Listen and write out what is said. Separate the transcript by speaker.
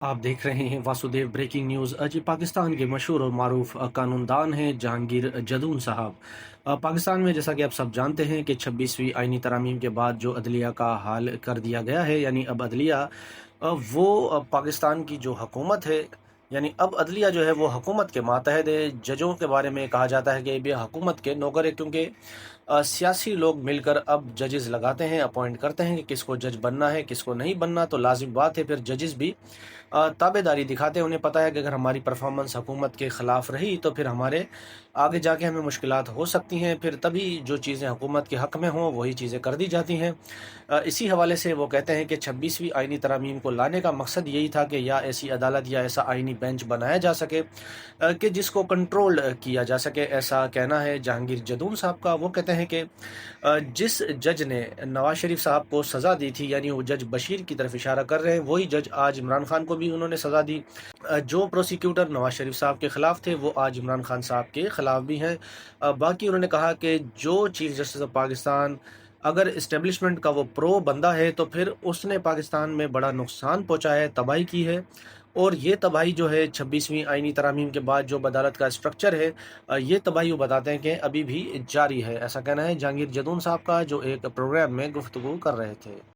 Speaker 1: आप देख रहे हैं वासुदेव ब्रेकिंग न्यूज़। जी, पाकिस्तान के मशहूर और मारूफ कानूनदान हैं जहांगीर जदून साहब। पाकिस्तान में जैसा कि आप सब जानते हैं कि 26वीं आईनी तरमीम के बाद जो अदलिया का हाल कर दिया गया है, यानी अब अदलिया वो पाकिस्तान की जो हुकूमत है, यानी अब अदलिया जो है वो हुकूमत के मातहत है। जजों के बारे में कहा जाता है कि ये हुकूमत के नौकर है, क्योंकि सियासी लोग मिलकर अब जजेस लगाते हैं, अपॉइंट करते हैं कि किसको जज बनना है किसको नहीं बनना। तो लाजिम बात है, फिर जजेस भी ताबेदारी दिखाते हैं। उन्हें पता है कि अगर हमारी परफॉर्मेंस हुकूमत के ख़िलाफ़ रही तो फिर हमारे आगे जाके हमें मुश्किलात हो सकती हैं। फिर तभी जो चीज़ें हुकूमत के हक़ में हों वही चीज़ें कर दी जाती हैं। इसी हवाले से वो कहते हैं कि 26वीं आईनी तरमीम को लाने का मकसद यही था कि या ऐसी अदालत या ऐसा आईनी बेंच बनाया जा सके कि जिसको कंट्रोल किया जा सके। ऐसा कहना है जहांगीर जदून साहब का। वो कहते हैं कि जिस जज ने नवाज शरीफ साहब को सज़ा दी थी, यानी वो जज बशीर की तरफ इशारा कर रहे हैं, वही जज आज इमरान खान को भी उन्होंने सज़ा दी। जो प्रोसिक्यूटर नवाज शरीफ साहब के ख़िलाफ़ थे वो आज इमरान खान साहब के ख़िलाफ़ भी हैं। बाकी उन्होंने कहा कि जो चीफ जस्टिस ऑफ पाकिस्तान अगर इस्टेब्लिशमेंट का वो प्रो बंदा है तो फिर उसने पाकिस्तान में बड़ा नुकसान पहुँचाया है, तबाही की है। और ये तबाही जो है 26वीं आईनी तरामीम के बाद जो अदालत का स्ट्रक्चर है, ये तबाही वो बताते हैं कि अभी भी जारी है। ऐसा कहना है जहांगीर जदून साहब का, जो एक प्रोग्राम में गुफ्तगू कर रहे थे।